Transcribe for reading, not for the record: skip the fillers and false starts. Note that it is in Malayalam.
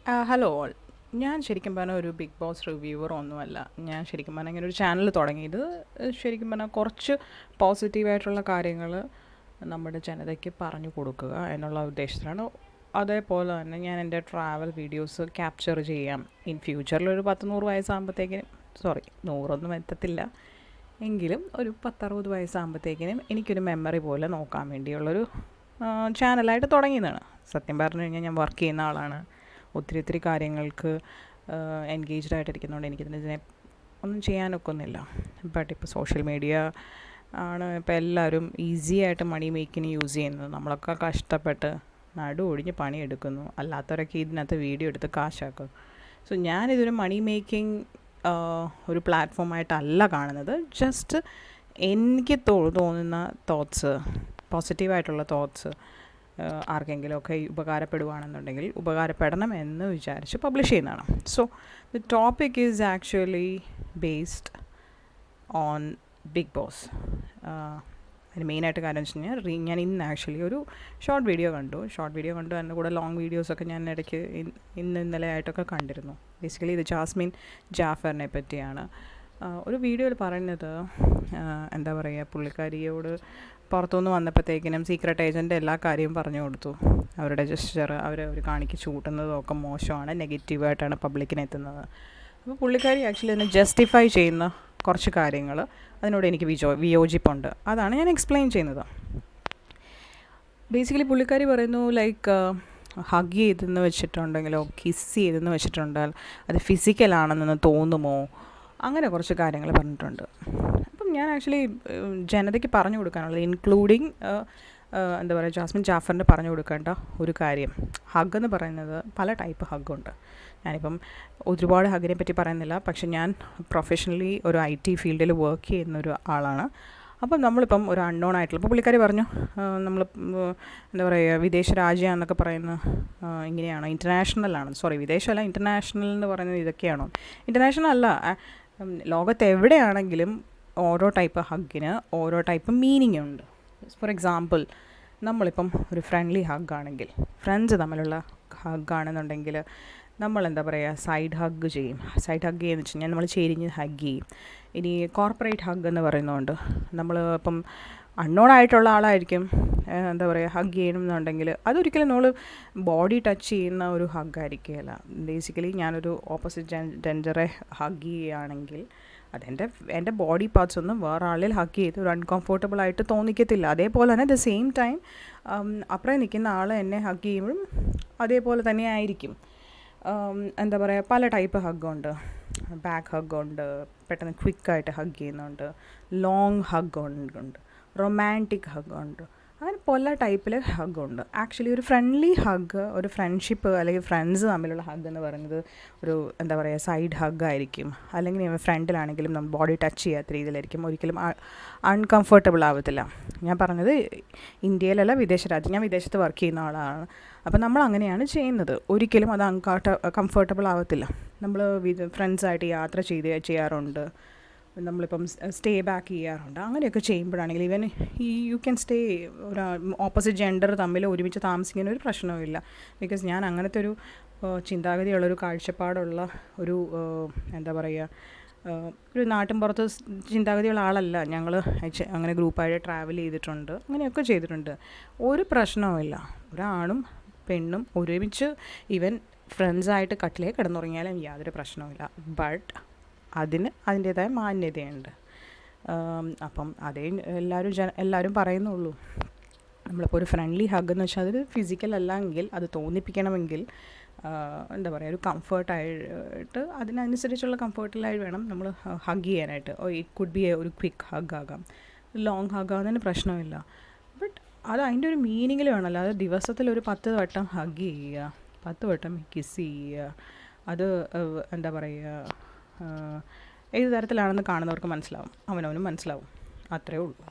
Hello all. ഞാൻ ശരിക്കും പറഞ്ഞാൽ ഒരു ബിഗ് ബോസ് റിവ്യൂവർ ഒന്നുമല്ല. ഞാൻ ശരിക്കും പറഞ്ഞാൽ ഇങ്ങനെ ഒരു ചാനൽ തുടങ്ങിയത് ശരിക്കും പറഞ്ഞാൽ കുറച്ച് പോസിറ്റീവായിട്ടുള്ള കാര്യങ്ങൾ നമ്മുടെ ജനതയ്ക്ക് പറഞ്ഞു കൊടുക്കുക എന്നുള്ള ഉദ്ദേശത്തിലാണ്. അതേപോലെ തന്നെ ഞാൻ എൻ്റെ ട്രാവൽ വീഡിയോസ് ക്യാപ്ചർ ചെയ്യാം. ഇൻ ഫ്യൂച്ചറിൽ ഒരു 10-100 വയസ്സാകുമ്പോഴത്തേക്കിനും, സോറി 100 എത്തത്തില്ല എങ്കിലും ഒരു 10-60 വയസ്സാകുമ്പോഴത്തേക്കിനും എനിക്കൊരു മെമ്മറി പോലെ നോക്കാൻ വേണ്ടിയുള്ളൊരു ചാനലായിട്ട് തുടങ്ങിയതാണ്. സത്യം പറഞ്ഞു കഴിഞ്ഞാൽ ഞാൻ വർക്ക് ചെയ്യുന്ന ആളാണ്. ഒത്തിരി കാര്യങ്ങൾക്ക് എൻഗേജ്ഡ് ആയിട്ടിരിക്കുന്നതുകൊണ്ട് എനിക്കിതിനെ ഒന്നും ചെയ്യാനൊക്കുന്നില്ല. ബട്ട് ഇപ്പോൾ സോഷ്യൽ മീഡിയ ആണ് ഇപ്പോൾ എല്ലാവരും ഈസി ആയിട്ട് മണി മേക്കിന് യൂസ് ചെയ്യുന്നത്. നമ്മളൊക്കെ കഷ്ടപ്പെട്ട് നടു ഒടിഞ്ഞ് പണിയെടുക്കുന്നു, അല്ലാത്തവരൊക്കെ ഇതിനകത്ത് വീഡിയോ എടുത്ത് കാശാക്കും. സോ ഞാനിതൊരു മണി മേക്കിംഗ് ഒരു പ്ലാറ്റ്ഫോമായിട്ടല്ല കാണുന്നത്. ജസ്റ്റ് എനിക്ക് തോന്നുന്ന തോട്ട്സ്, പോസിറ്റീവായിട്ടുള്ള തോട്ട്സ് ആർക്കെങ്കിലുമൊക്കെ ഉപകാരപ്പെടുകയാണെന്നുണ്ടെങ്കിൽ ഉപകാരപ്പെടണം എന്ന് വിചാരിച്ച് പബ്ലിഷ് ചെയ്യുന്നതാണ്. So the topic is actually based on Bigg Boss. അതിന് മെയിനായിട്ട് കാര്യം വെച്ച് കഴിഞ്ഞാൽ ഞാൻ ഇന്ന് ആക്ച്വലി ഒരു ഷോർട്ട് വീഡിയോ കണ്ടു. അതിൻ്റെ കൂടെ ലോങ് വീഡിയോസൊക്കെ ഞാൻ ഇടയ്ക്ക് ഇന്നലെ ആയിട്ടൊക്കെ കണ്ടിരുന്നു. ബേസിക്കലി ഇത് ജാസ്മിൻ ജാഫറിനെ പറ്റിയാണ്. ഒരു വീഡിയോയിൽ പറയുന്നത്, എന്താ പറയുക, പുള്ളിക്കാരിയോട് പുറത്തുനിന്ന് വന്നപ്പോഴത്തേക്കിനും സീക്രട്ട് ഏജൻ്റ് എല്ലാ കാര്യവും പറഞ്ഞു കൊടുത്തു. അവരുടെ ജസ്റ്റർ അവർ കാണിച്ച് കൂട്ടുന്നതൊക്കെ മോശമാണ്, നെഗറ്റീവായിട്ടാണ് പബ്ലിക്കിന് എത്തുന്നത്. അപ്പോൾ പുള്ളിക്കാരി ആക്ച്വലി അതിനെ ജസ്റ്റിഫൈ ചെയ്യുന്ന കുറച്ച് കാര്യങ്ങൾ അതിനോട് എനിക്ക് വിയോജിപ്പുണ്ട്. അതാണ് ഞാൻ എക്സ്പ്ലെയിൻ ചെയ്യുന്നത്. ബേസിക്കലി പുള്ളിക്കാരി പറയുന്നു, ലൈക്ക് ഹഗ് ചെയ്തെന്ന് വെച്ചിട്ടുണ്ടെങ്കിലോ കിസ് ചെയ്തെന്ന് വെച്ചിട്ടുണ്ടെങ്കിൽ അത് ഫിസിക്കലാണെന്ന് തോന്നുമോ, അങ്ങനെ കുറച്ച് കാര്യങ്ങൾ പറഞ്ഞിട്ടുണ്ട്. അപ്പം ഞാൻ ആക്ച്വലി ജനതയ്ക്ക് പറഞ്ഞു കൊടുക്കാനുള്ളത്, ഇൻക്ലൂഡിങ് എന്താ പറയുക, ജാസ്മിൻ ജാഫറിന് പറഞ്ഞു കൊടുക്കേണ്ട ഒരു കാര്യം, ഹഗ് എന്ന് പറയുന്നത് പല ടൈപ്പ് ഹഗ്ഗുണ്ട്. ഞാനിപ്പം ഒരുപാട് ഹഗ്ഗിനെ പറ്റി പറയുന്നില്ല, പക്ഷെ ഞാൻ പ്രൊഫഷണലി ഒരു IT ഫീൽഡിൽ വർക്ക് ചെയ്യുന്നൊരു ആളാണ്. അപ്പം നമ്മളിപ്പം ഒരു അൺനോൺ ആയിട്ടുള്ള, ഇപ്പോൾ പുള്ളിക്കാരി പറഞ്ഞു നമ്മൾ എന്താ പറയുക വിദേശ രാജ്യമാണെന്നൊക്കെ പറയുന്ന ഇങ്ങനെയാണോ, ഇൻ്റർനാഷണലാണ്, സോറി വിദേശമല്ല ഇൻ്റർനാഷണൽ എന്ന് പറയുന്നത് ഇതൊക്കെയാണോ? ഇൻ്റർനാഷണൽ അല്ല, ലോകത്ത് എവിടെയാണെങ്കിലും ഓരോ ടൈപ്പ് ഹഗ്ഗിന് ഓരോ ടൈപ്പ് മീനിങ് ഉണ്ട്. ഫോർ എക്സാമ്പിൾ, നമ്മളിപ്പം ഒരു ഫ്രണ്ട്ലി ഹഗ്ഗാണെങ്കിൽ, ഫ്രണ്ട്സ് തമ്മിലുള്ള ഹഗ്ഗാണെന്നുണ്ടെങ്കിൽ നമ്മൾ എന്താ പറയുക സൈഡ് ഹഗ്ഗ് ചെയ്യും. സൈഡ് ഹഗ്ഗ് ചെയ്യുന്നത് വെച്ച് കഴിഞ്ഞാൽ നമ്മൾ ചെരിഞ്ഞ് ഹഗ്ഗ് ചെയ്യും. ഇനി കോർപ്പറേറ്റ് ഹഗ്ഗ് എന്ന് പറയുന്നതുകൊണ്ട് നമ്മൾ ഇപ്പം അൺനോൺ ആയിട്ടുള്ള ആളായിരിക്കും, എന്താ പറയുക ഹഗ്ഗ് ചെയ്യണമെന്നുണ്ടെങ്കിൽ അതൊരിക്കലും നമ്മൾ ബോഡി ടച്ച് ചെയ്യുന്ന ഒരു ഹഗ്ഗായിരിക്കുകയില്ല. ബേസിക്കലി ഞാനൊരു ഓപ്പോസിറ്റ് ജെൻഡറെ ഹഗ്ഗ് ചെയ്യുകയാണെങ്കിൽ എൻ്റെ ബോഡി പാർട്സ് ഒന്നും വേറെ ആളിൽ ഹഗ് ചെയ്ത് ഒരു അൺകംഫർട്ടബിൾ ആയിട്ട് തോന്നിക്കത്തില്ല. അതേപോലെ തന്നെ ദ സെയിം ടൈം അപ്പുറം നിൽക്കുന്ന ആൾ എന്നെ ഹഗ് ചെയ്യുമ്പോഴും അതേപോലെ തന്നെ ആയിരിക്കും. എന്താ പറയുക പല ടൈപ്പ് ഹഗ്ഗുണ്ട്. ബാക്ക് ഹഗ്ഗുണ്ട്, പെട്ടെന്ന് ക്വിക്കായിട്ട് ഹഗ് ചെയ്യുന്നുണ്ട്, ലോങ് ഹഗ് ഉണ്ട്, റൊമാൻറ്റിക് ഹഗ്ഗുണ്ട്, അങ്ങനെ പല ടൈപ്പിൽ ഹഗ്ഗുണ്ട്. ആക്ച്വലി ഒരു ഫ്രണ്ട്ലി ഹഗ്ഗ്, ഒരു ഫ്രണ്ട്ഷിപ്പ് അല്ലെങ്കിൽ ഫ്രണ്ട്സ് തമ്മിലുള്ള ഹഗ്ഗ് എന്ന് പറയുന്നത് ഒരു എന്താ പറയുക സൈഡ് ഹഗ്ഗ് ആയിരിക്കും. അല്ലെങ്കിൽ ഫ്രണ്ടിലാണെങ്കിലും നമ്മൾ ബോഡി ടച്ച് ചെയ്യാത്ത രീതിയിലായിരിക്കും, ഒരിക്കലും അൺകംഫർട്ടബിൾ ആവത്തില്ല. ഞാൻ പറഞ്ഞത് ഇന്ത്യയിലല്ല വിദേശ രാജ്യം, ഞാൻ വിദേശത്ത് വർക്ക് ചെയ്യുന്ന ആളാണ്. അപ്പോൾ നമ്മൾ അങ്ങനെയാണ് ചെയ്യുന്നത്, ഒരിക്കലും അത് കംഫർട്ടബിൾ ആവത്തില്ല. നമ്മൾ ഫ്രണ്ട്സായിട്ട് യാത്ര ചെയ്യാറുണ്ട്, നമ്മളിപ്പം സ്റ്റേ ബാക്ക് ചെയ്യാറുണ്ട്. അങ്ങനെയൊക്കെ ചെയ്യുമ്പോഴാണെങ്കിൽ ഈവൻ യു ക്യാൻ സ്റ്റേ, ഒരു ഓപ്പോസിറ്റ് ജെൻഡർ തമ്മിൽ ഒരുമിച്ച് താമസിക്കുന്ന ഒരു പ്രശ്നവുമില്ല. ബിക്കോസ് ഞാൻ അങ്ങനത്തെ ഒരു ചിന്താഗതിയുള്ളൊരു കാഴ്ചപ്പാടുള്ള ഒരു എന്താ പറയുക ഒരു നാട്ടിൻപുറത്ത് ചിന്താഗതിയുള്ള ആളല്ല. ഞങ്ങൾ അങ്ങനെ ഗ്രൂപ്പായിട്ട് ട്രാവൽ ചെയ്തിട്ടുണ്ട്, അങ്ങനെയൊക്കെ ചെയ്തിട്ടുണ്ട്. ഒരു പ്രശ്നവുമില്ല. ഒരാണും പെണ്ണും ഒരുമിച്ച് ഈവൻ ഫ്രണ്ട്സായിട്ട് കട്ടിലേ കിടന്നുറങ്ങിയാലും യാതൊരു പ്രശ്നവുമില്ല. ബട്ട് അതിന് അതിൻ്റേതായ മാന്യതയുണ്ട്. അപ്പം അതേ എല്ലാവരും പറയുന്നുള്ളൂ. നമ്മളിപ്പോൾ ഒരു ഫ്രണ്ട്ലി ഹഗ് എന്ന് വെച്ചാൽ അത് ഫിസിക്കൽ അല്ലെങ്കിൽ അത് തോന്നിപ്പിക്കണമെങ്കിൽ എന്താ പറയുക ഒരു കംഫർട്ടായിട്ട് അതിനനുസരിച്ചുള്ള കംഫർട്ടിലായി വേണം നമ്മൾ ഹഗ് ചെയ്യാനായിട്ട്. ഇറ്റ് കുഡ് ബി ഒരു ക്വിക്ക് ഹഗ് ആകാം, ലോങ് ഹഗ് ആകുന്നതിന് പ്രശ്നമില്ല. ബട്ട് അത് അതിൻ്റെ ഒരു മീനിങ്ങിൽ വേണമല്ലോ. അത് ദിവസത്തിൽ ഒരു 10 വട്ടം ഹഗ് ചെയ്യുക, 10 വട്ടം കിസ് ചെയ്യുക, അത് എന്താ പറയുക ഏത് തരത്തിലാണെന്ന് കാണുന്നവർക്ക് മനസ്സിലാവും, അവനവനും മനസ്സിലാവും. അത്രയേ ഉള്ളൂ.